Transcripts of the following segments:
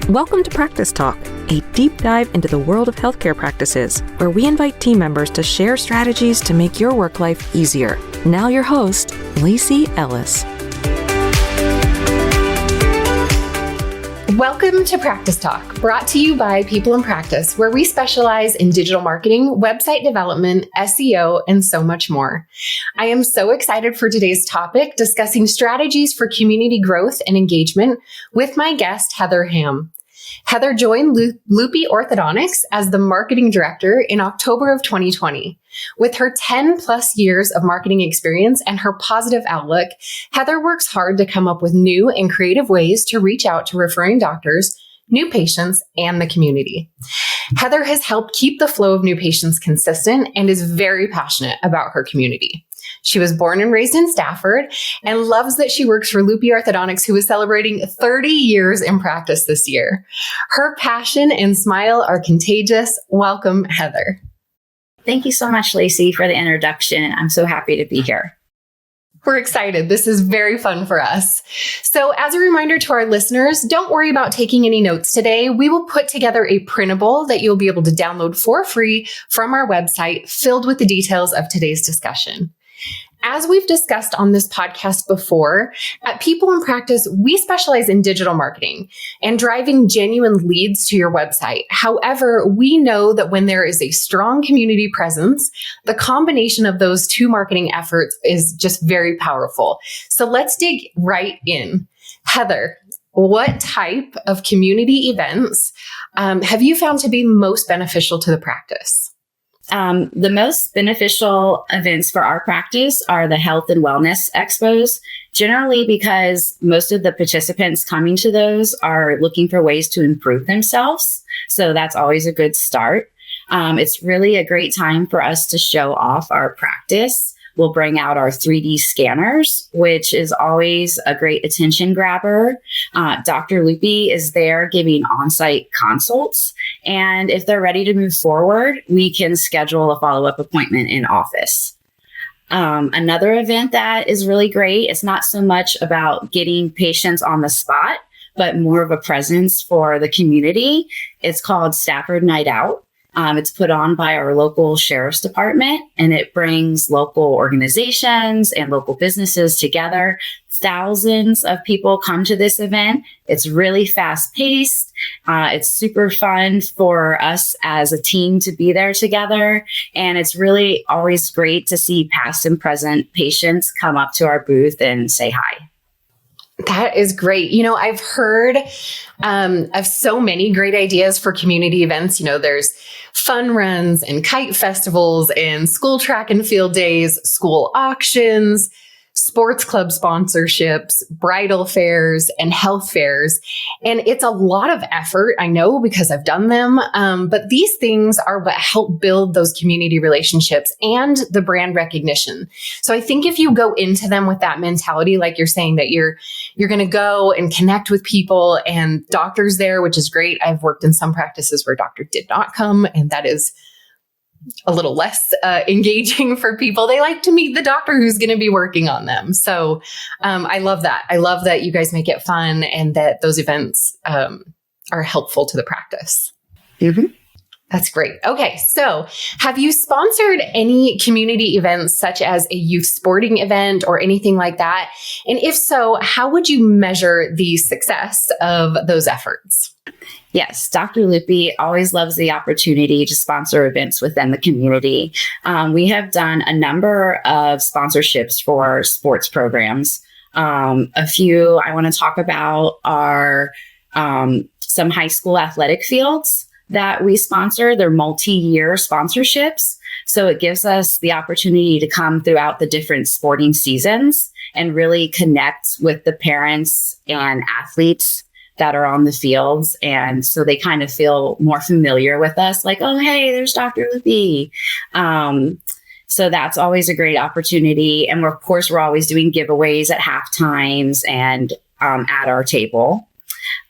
Welcome to Practice Talk, a deep dive into the world of healthcare practices, where we invite team members to share strategies to make your work life easier. Now your host, Lacie Ellis. Welcome to Practice Talk, brought to you by People in Practice, where we specialize in digital marketing, website development, SEO, and so much more. I am so excited for today's topic, discussing strategies for community growth and engagement with my guest, Heather Hamm. Heather joined Lupi Orthodontics as the marketing director in October of 2020. With her 10 plus years of marketing experience and her positive outlook, Heather works hard to come up with new and creative ways to reach out to referring doctors, new patients, and the community. Heather has helped keep the flow of new patients consistent and is very passionate about her community. She was born and raised in Stafford and loves that she works for Lupi Orthodontics, who is celebrating 30 years in practice this year. Her passion and smile are contagious. Welcome, Heather. Thank you so much, Lacie, for the introduction. I'm so happy to be here. We're excited. This is very fun for us. So as a reminder to our listeners, don't worry about taking any notes today. We will put together a printable that you'll be able to download for free from our website, filled with the details of today's discussion. As we've discussed on this podcast before, at People in Practice, we specialize in digital marketing and driving genuine leads to your website. However, we know that when there is a strong community presence, the combination of those two marketing efforts is just very powerful. So let's dig right in. Heather, what type of community events have you found to be most beneficial to the practice? The most beneficial events for our practice are the health and wellness expos, generally because most of the participants coming to those are looking for ways to improve themselves. So that's always a good start. It's really a great time for us to show off our practice. We'll bring out our 3D scanners, which is always a great attention grabber. Dr. Lupi is there giving on-site consults. And if they're ready to move forward, we can schedule a follow-up appointment in office. Another event that is really great, it's not so much about getting patients on the spot, but more of a presence for the community. It's called Stafford Night Out. It's put on by our local sheriff's department, and it brings local organizations and local businesses together. Thousands of people come to this event. It's really fast paced. It's super fun for us as a team to be there together. And it's really always great to see past and present patients come up to our booth and say hi. That is great. You know, I've heard of so many great ideas for community events. You know, there's fun runs and kite festivals and school track and field days, school auctions, sports club sponsorships, bridal fairs, and health fairs. And it's a lot of effort, I know, because I've done them. But these things are what help build those community relationships and the brand recognition. So I think if you go into them with that mentality, like you're saying, that you're going to go and connect with people and doctors there, which is great. I've worked in some practices where a doctor did not come, and that is a little less engaging for people. They like to meet the doctor who's going to be working on them. So I love that. I love that you guys make it fun and that those events are helpful to the practice. Mm-hmm. That's great. Okay. So have you sponsored any community events such as a youth sporting event or anything like that? And if so, how would you measure the success of those efforts? Yes, Dr. Lupi always loves the opportunity to sponsor events within the community. We have done a number of sponsorships for sports programs. A few I want to talk about are some high school athletic fields that we sponsor. They're multi-year sponsorships. So it gives us the opportunity to come throughout the different sporting seasons and really connect with the parents and athletes that are on the fields. And so they kind of feel more familiar with us, like, oh, hey, there's Dr. Lupi. So that's always a great opportunity. And of course, we're always doing giveaways at half times and at our table.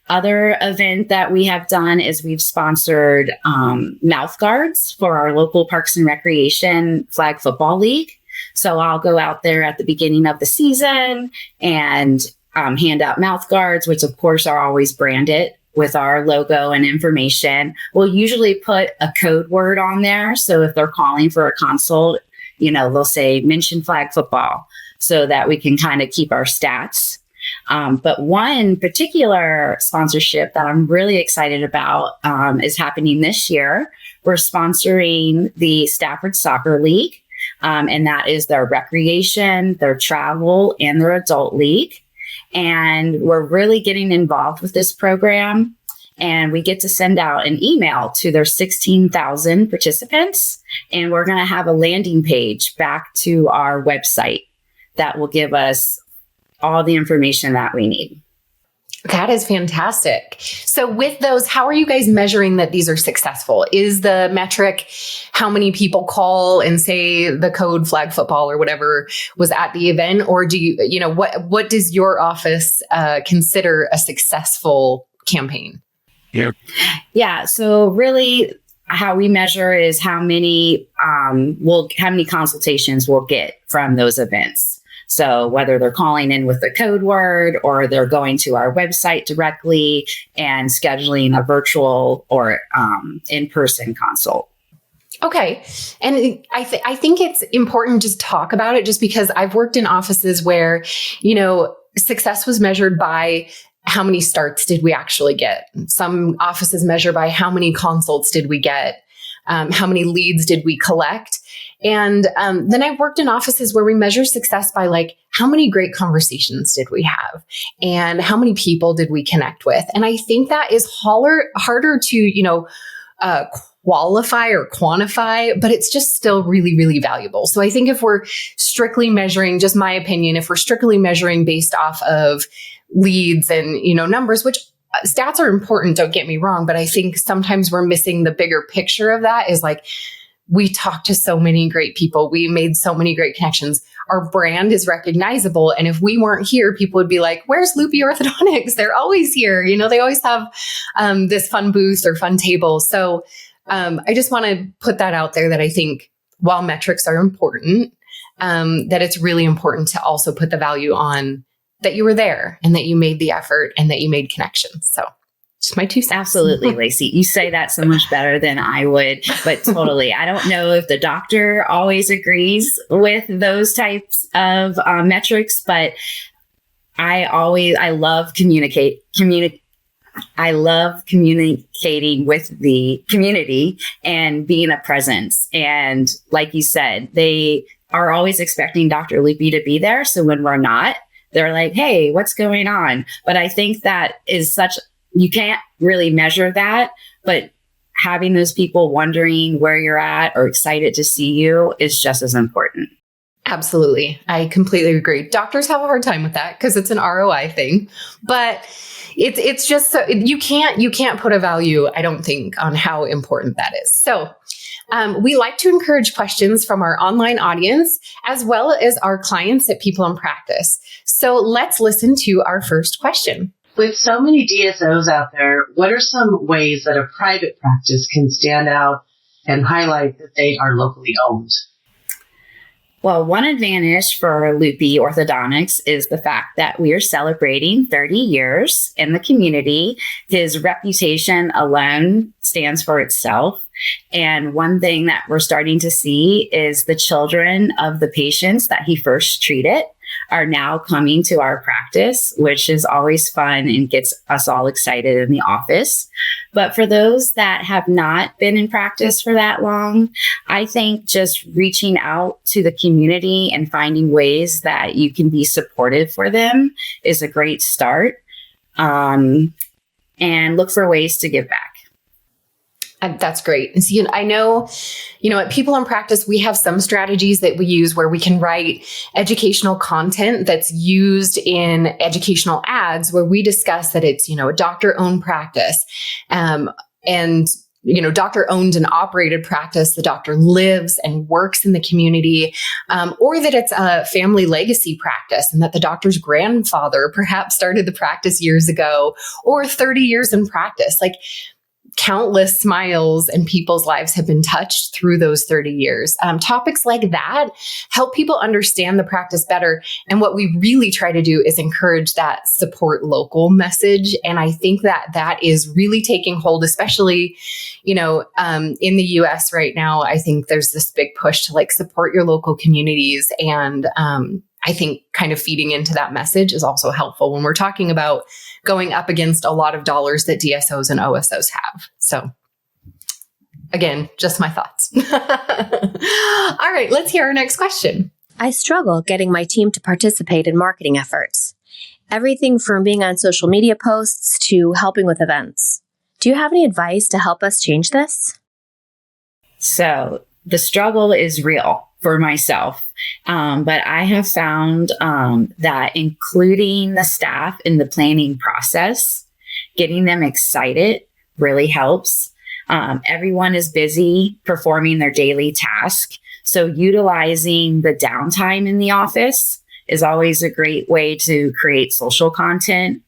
Other event that we have done is we've sponsored mouth guards for our local Parks and Recreation Flag Football League. So I'll go out there at the beginning of the season and hand out mouth guards, which of course are always branded with our logo and information. We'll usually put a code word on there. So if they're calling for a consult, they'll say mention flag football so that we can kind of keep our stats. But one particular sponsorship that I'm really excited about is happening this year. We're sponsoring the Stafford Soccer League, and that is their recreation, their travel, and their adult league. And we're really getting involved with this program. And we get to send out an email to their 16,000 participants. And we're going to have a landing page back to our website that will give us all the information that we need. That is fantastic. So with those, how are you guys measuring that these are successful? Is the metric how many people call and say the code flag football or whatever was at the event? Or do you, what does your office consider a successful campaign? Yeah. So really how we measure is how many consultations we'll get from those events. So whether they're calling in with the code word or they're going to our website directly and scheduling a virtual or in-person consult. Okay. And I think it's important to just talk about it just because I've worked in offices where, success was measured by how many starts did we actually get? Some offices measure by how many consults did we get? How many leads did we collect? And then I've worked in offices where we measure success by how many great conversations did we have and how many people did we connect with? And I think that is harder to, qualify or quantify, but it's just still really, really valuable. So I think if we're strictly measuring, just my opinion, if we're strictly measuring based off of leads and, numbers, which stats are important, don't get me wrong, but I think sometimes we're missing the bigger picture of that is we talked to so many great people. We made so many great connections. Our brand is recognizable. And if we weren't here, people would be like, where's Lupi Orthodontics? They're always here. They always have this fun booth or fun table. So I just want to put that out there that I think while metrics are important, that it's really important to also put the value on that you were there and that you made the effort and that you made connections. So just my 2 cents. Absolutely, Lacie. You say that so much better than I would, but totally. I don't know if the doctor always agrees with those types of metrics, but I love I love communicating with the community and being a presence. And like you said, they are always expecting Dr. Lupi to be there. So when we're not, they're like, hey, what's going on? But I think that is you can't really measure that, but having those people wondering where you're at or excited to see you is just as important. Absolutely. I completely agree. Doctors have a hard time with that because it's an ROI thing, but it's just so you can't put a value, I don't think, on how important that is. So we like to encourage questions from our online audience as well as our clients at People in Practice. So let's listen to our first question. With so many DSOs out there, what are some ways that a private practice can stand out and highlight that they are locally owned? Well, one advantage for Lupi Orthodontics is the fact that we are celebrating 30 years in the community. His reputation alone stands for itself. And one thing that we're starting to see is the children of the patients that he first treated are now coming to our practice, which is always fun and gets us all excited in the office. But for those that have not been in practice for that long, I think just reaching out to the community and finding ways that you can be supportive for them is a great start. And look for ways to give back. That's great. And so, I know, at People in Practice, we have some strategies that we use where we can write educational content that's used in educational ads where we discuss that it's, a doctor-owned practice. And doctor owned and operated practice. The doctor lives and works in the community, or that it's a family legacy practice and that the doctor's grandfather perhaps started the practice years ago or 30 years in practice. countless smiles and people's lives have been touched through those 30 years. Topics like that help people understand the practice better. And what we really try to do is encourage that support local message. And I think that is really taking hold, especially, in the US right now. I think there's this big push to support your local communities. And I think kind of feeding into that message is also helpful when we're talking about going up against a lot of dollars that DSOs and OSOs have. So again, just my thoughts. All right, let's hear our next question. I struggle getting my team to participate in marketing efforts. Everything from being on social media posts to helping with events. Do you have any advice to help us change this? So the struggle is real for myself. But I have found that including the staff in the planning process, getting them excited really helps. Everyone is busy performing their daily task. So utilizing the downtime in the office is always a great way to create social content.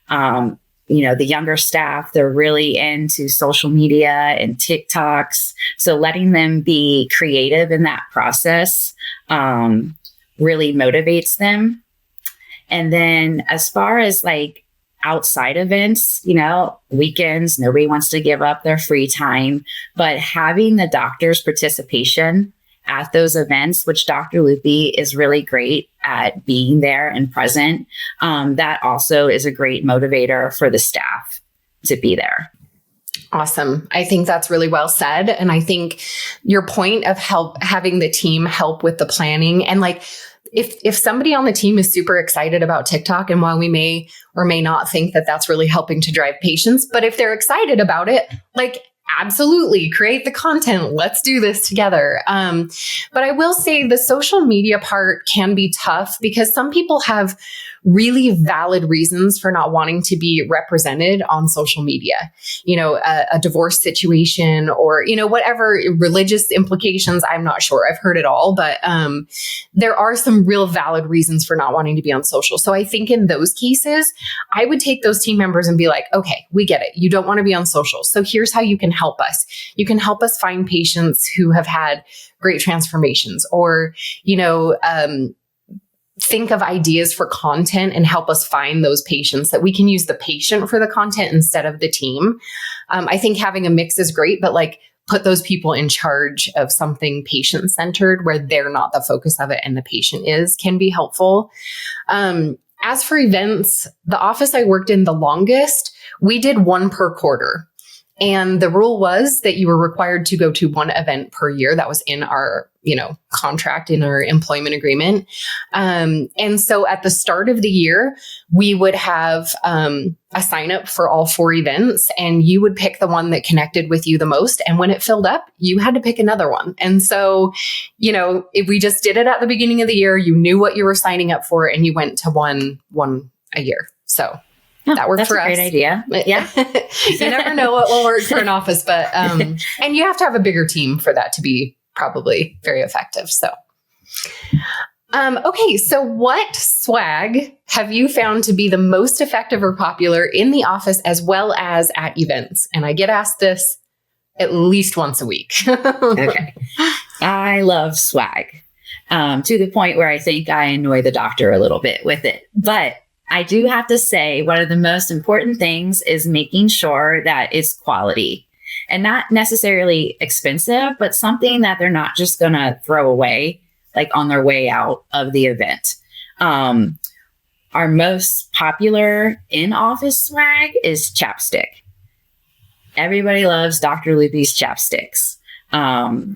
The younger staff, they're really into social media and TikToks. So letting them be creative in that process really motivates them. And then as far as outside events, weekends, nobody wants to give up their free time, but having the doctor's participation at those events, which Dr. Lupi is really great at being there and present, that also is a great motivator for the staff to be there. Awesome. I think that's really well said. And I think your point of having the team help with the planning and if somebody on the team is super excited about TikTok, and while we may or may not think that that's really helping to drive patients, but if they're excited about it, absolutely create the content. Let's do this together. But I will say the social media part can be tough because some people have really valid reasons for not wanting to be represented on social media. A divorce situation or, whatever religious implications. I'm not sure. I've heard it all, but there are some real valid reasons for not wanting to be on social. So I think in those cases, I would take those team members and be like, okay, we get it. You don't want to be on social. So here's how you can help us. You can help us find patients who have had great transformations or, think of ideas for content and help us find those patients that we can use the patient for the content instead of the team. I think having a mix is great, but put those people in charge of something patient-centered where they're not the focus of it and the patient can be helpful. As for events, the office I worked in the longest, we did one per quarter. And the rule was that you were required to go to one event per year. That was in our, contract, in our employment agreement. And so at the start of the year, we would have a sign up for all 4 events, and you would pick the one that connected with you the most. And when it filled up, you had to pick another one. And so, if we just did it at the beginning of the year, you knew what you were signing up for, and you went to one a year. So that worked for us. That's a great idea. Yeah. You never know what will work for an office, but, and you have to have a bigger team for that to be probably very effective. So, okay. So what swag have you found to be the most effective or popular in the office as well as at events? And I get asked this at least once a week. Okay. I love swag, to the point where I think I annoy the doctor a little bit with it, but I do have to say one of the most important things is making sure that it's quality and not necessarily expensive, but something that they're not just going to throw away on their way out of the event. Our most popular in-office swag is Chapstick. Everybody loves Dr. Lupi's Chapsticks.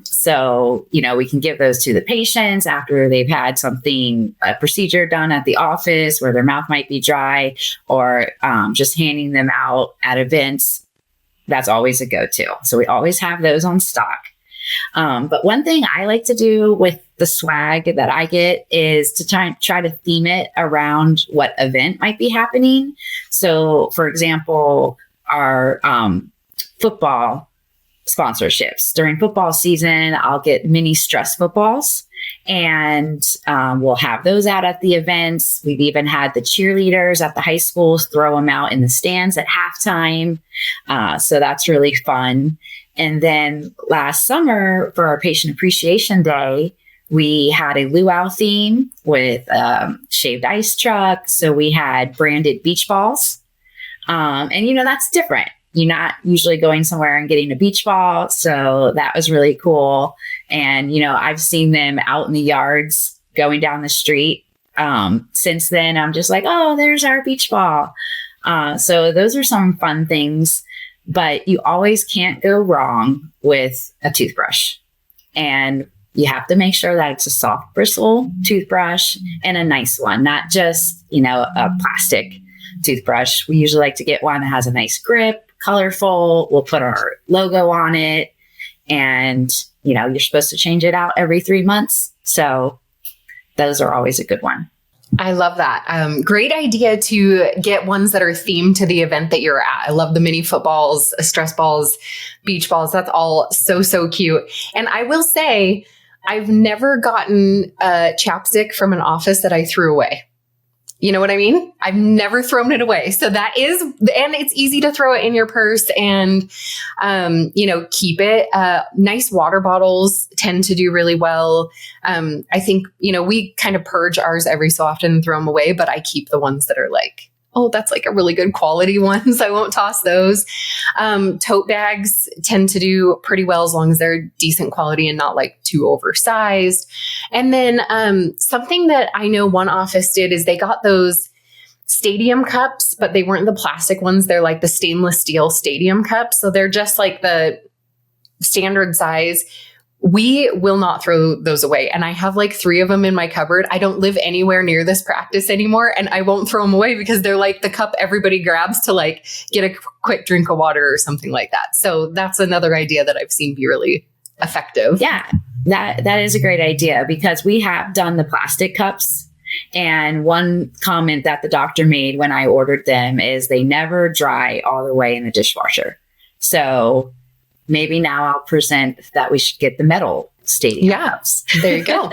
So, we can give those to the patients after they've had a procedure done at the office where their mouth might be dry, or just handing them out at events. That's always a go-to. So we always have those on stock. But one thing I like to do with the swag that I get is to try to theme it around what event might be happening. So, for example, our football sponsorships. During football season, I'll get mini stress footballs, And we'll have those out at the events. We've even had the cheerleaders at the high schools throw them out in the stands at halftime. So that's really fun. And then last summer for our Patient Appreciation Day, we had a luau theme with shaved ice truck. So we had branded beach balls. And, that's different. You're not usually going somewhere and getting a beach ball. So that was really cool. And, I've seen them out in the yards going down the street. Since then, I'm just like, oh, there's our beach ball. So those are some fun things. But you always can't go wrong with a toothbrush. And you have to make sure that it's a soft bristle toothbrush and a nice one, not just, a plastic toothbrush. We usually like to get one that has a nice grip, colorful. We'll put our logo on it. And, you're supposed to change it out every 3 months. So those are always a good one. I love that. Great idea to get ones that are themed to the event that you're at. I love the mini footballs, stress balls, beach balls. That's all so, so cute. And I will say, I've never gotten a chapstick from an office that I threw away. You know what I mean? I've never thrown it away. So and it's easy to throw it in your purse and, keep it. Nice water bottles tend to do really well. I think, we kind of purge ours every so often and throw them away, but I keep the ones that are like, oh, that's like a really good quality one. So I won't toss those. Tote bags tend to do pretty well as long as they're decent quality and not like too oversized. And then something that I know one office did is they got those stadium cups, but they weren't the plastic ones. They're like the stainless steel stadium cups. So they're just like the standard size. We will not throw those away. And I have like 3 of them in my cupboard. I don't live anywhere near this practice anymore. And I won't throw them away because they're like the cup everybody grabs to like get a quick drink of water or something like that. So that's another idea that I've seen be really effective. Yeah, that is a great idea because we have done the plastic cups. And one comment that the doctor made when I ordered them is they never dry all the way in the dishwasher. So maybe now I'll present that we should get the metal stadium cups. There you go. All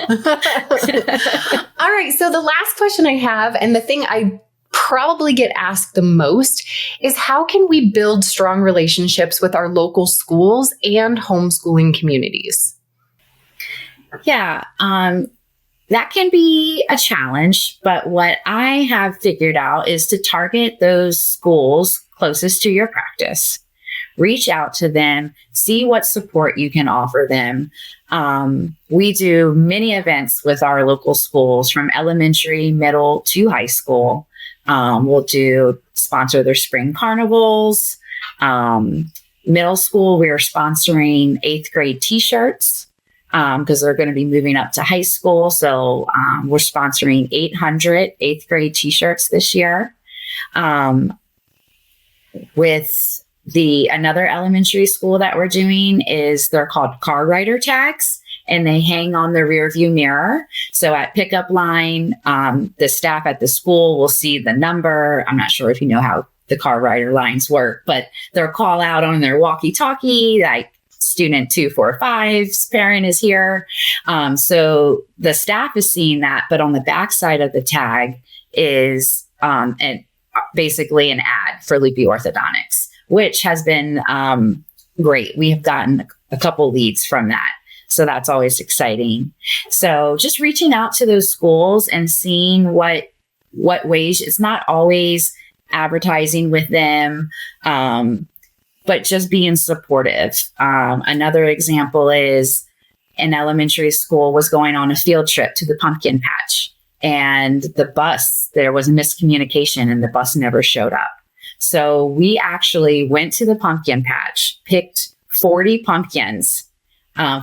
right. So the last question I have, and the thing I probably get asked the most, is how can we build strong relationships with our local schools and homeschooling communities? Yeah, that can be a challenge. But what I have figured out is to target those schools closest to your practice. Reach out to them, see what support you can offer them. We do many events with our local schools from elementary, middle to high school. We'll sponsor their spring carnivals. Middle school, we're sponsoring 8th grade t-shirts because they're going to be moving up to high school. So we're sponsoring 800 8th grade t-shirts this year. With another elementary school that we're doing they're called car rider tags, and they hang on the rear view mirror. So at pickup line, the staff at the school will see the number. I'm not sure if you know how the car rider lines work, but they'll call out on their walkie-talkie, like student 245's parent is here. So the staff is seeing that, but on the backside of the tag is basically an ad for Lupi Orthodontics, which has been great. We have gotten a couple leads from that. So that's always exciting. So just reaching out to those schools and seeing what ways. It's not always advertising with them, but just being supportive. Another example is an elementary school was going on a field trip to the pumpkin patch, and there was miscommunication and the bus never showed up. So we actually went to the pumpkin patch, picked 40 pumpkins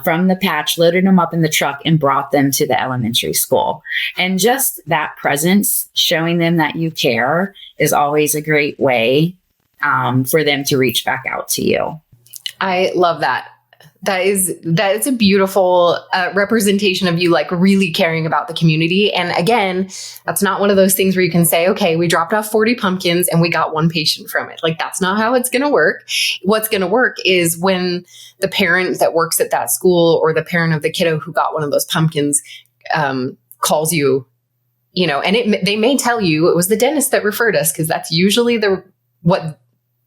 from the patch, loaded them up in the truck, and brought them to the elementary school. And just that presence, showing them that you care, is always a great way for them to reach back out to you. I love that. That is a beautiful representation of you like really caring about the community. And again, that's not one of those things where you can say, okay, we dropped off 40 pumpkins and we got one patient from it. Like that's not how it's going to work. What's going to work is when the parent that works at that school or the parent of the kiddo who got one of those pumpkins calls you, and they may tell you it was the dentist that referred us, because that's usually what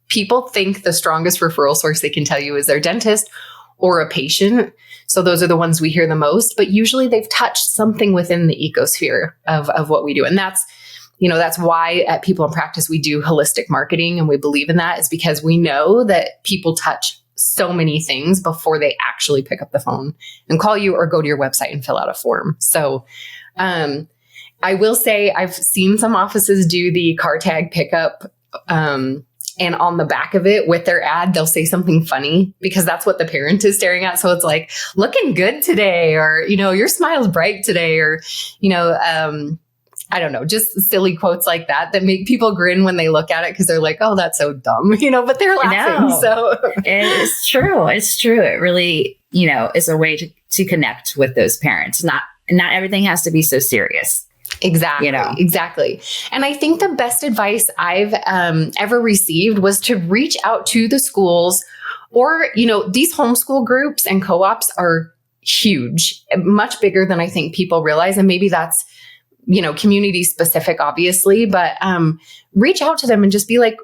people think the strongest referral source they can tell you is their dentist or a patient. So those are the ones we hear the most, but usually they've touched something within the ecosphere of what we do. And that's why at People in Practice, we do holistic marketing, and we believe in that is because we know that people touch so many things before they actually pick up the phone and call you or go to your website and fill out a form. So, I will say I've seen some offices do the car tag pickup, and on the back of it with their ad, they'll say something funny because that's what the parent is staring at. So it's like, looking good today, or, your smile's bright today, or, I don't know, just silly quotes like that make people grin when they look at it because they're like, oh, that's so dumb, but they're laughing. No, so it's true. It's true. It really, is a way to connect with those parents. Not everything has to be so serious. Exactly. Exactly. And I think the best advice I've ever received was to reach out to the schools, or, these homeschool groups and co-ops are huge, much bigger than I think people realize. And maybe that's, community specific, obviously, but reach out to them and just be like,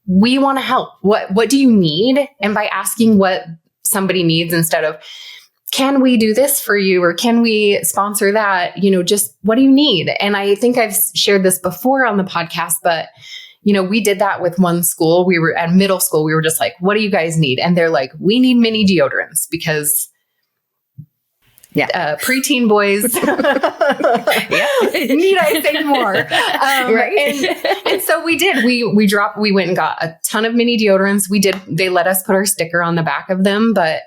we want to help. What do you need? And by asking what somebody needs instead of, can we do this for you? Or can we sponsor that? Just what do you need? And I think I've shared this before on the podcast, but, we did that with one school. We were at middle school. We were just like, what do you guys need? And they're like, we need mini deodorants because preteen boys need I say more. Right. And so we did. We went and got a ton of mini deodorants. They let us put our sticker on the back of them, but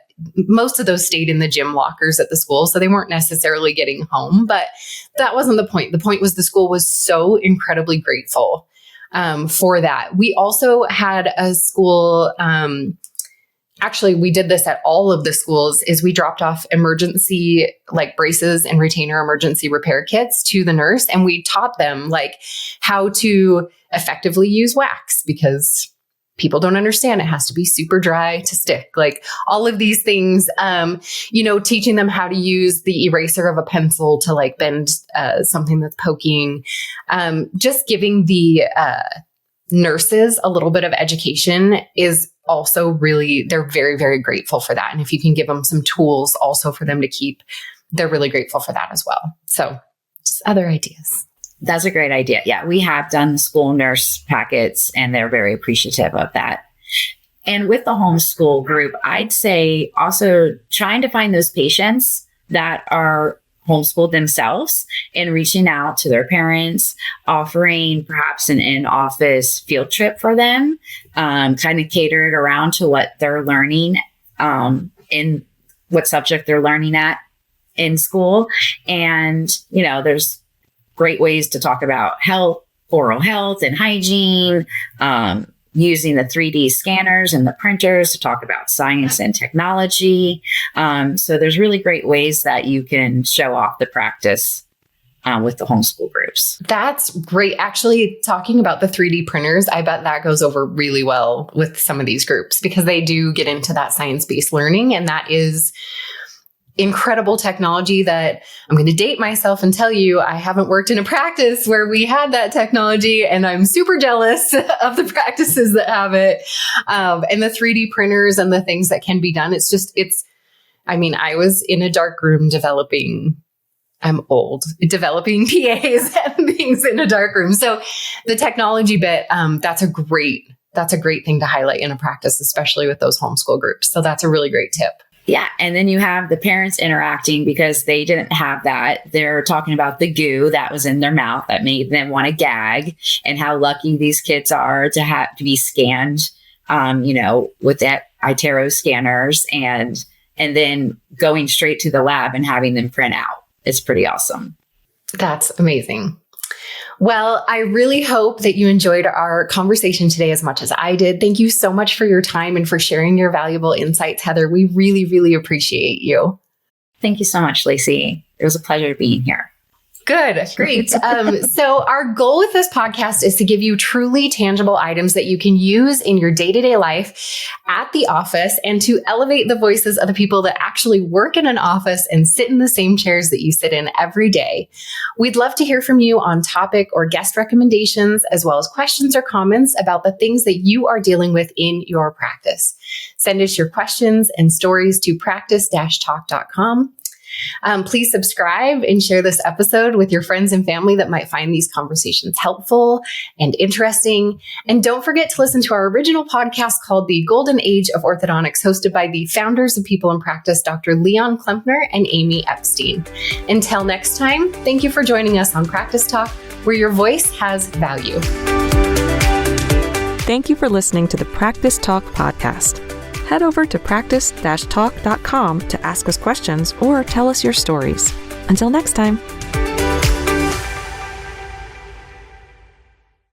most of those stayed in the gym lockers at the school. So they weren't necessarily getting home, but that wasn't the point. The point was the school was so incredibly grateful for that. We also had a school, actually, we did this at all of the schools, is we dropped off emergency like braces and retainer emergency repair kits to the nurse. And we taught them like how to effectively use wax, because people don't understand it has to be super dry to stick, like all of these things, teaching them how to use the eraser of a pencil to like bend something that's poking, just giving the nurses a little bit of education is also really, they're very, very grateful for that. And if you can give them some tools also for them to keep, they're really grateful for that as well. So just other ideas. That's a great idea. Yeah, we have done school nurse packets and they're very appreciative of that. And with the homeschool group, I'd say also trying to find those patients that are homeschooled themselves and reaching out to their parents, offering perhaps an in-office field trip for them, kind of catered around to what they're learning in what subject they're learning at in school. And, there's great ways to talk about health, oral health and hygiene, using the 3D scanners and the printers to talk about science and technology. So there's really great ways that you can show off the practice with the homeschool groups. That's great. Actually, talking about the 3D printers, I bet that goes over really well with some of these groups because they do get into that science-based learning. And that is incredible technology that I'm going to date myself and tell you I haven't worked in a practice where we had that technology, and I'm super jealous of the practices that have it, and the 3D printers and the things that can be done. I was in a dark room developing PAs and things in a dark room. So the technology bit, that's a great thing to highlight in a practice, especially with those homeschool groups. So that's a really great tip. Yeah. And then you have the parents interacting because they didn't have that. They're talking about the goo that was in their mouth that made them want to gag, and how lucky these kids are to have to be scanned, with that iTero scanners, and then going straight to the lab and having them print out. It's pretty awesome. That's amazing. Well, I really hope that you enjoyed our conversation today as much as I did. Thank you so much for your time and for sharing your valuable insights, Heather. We really, really appreciate you. Thank you so much, Lacie. It was a pleasure being here. Good. Great. So our goal with this podcast is to give you truly tangible items that you can use in your day-to-day life at the office and to elevate the voices of the people that actually work in an office and sit in the same chairs that you sit in every day. We'd love to hear from you on topic or guest recommendations, as well as questions or comments about the things that you are dealing with in your practice. Send us your questions and stories to practice-talk.com. Please subscribe and share this episode with your friends and family that might find these conversations helpful and interesting. And don't forget to listen to our original podcast called The Golden Age of Orthodontics, hosted by the founders of People in Practice, Dr. Leon Klempner and Amy Epstein. Until next time, thank you for joining us on Practice Talk, where your voice has value. Thank you for listening to the Practice Talk podcast. Head over to practice-talk.com to ask us questions or tell us your stories. Until next time.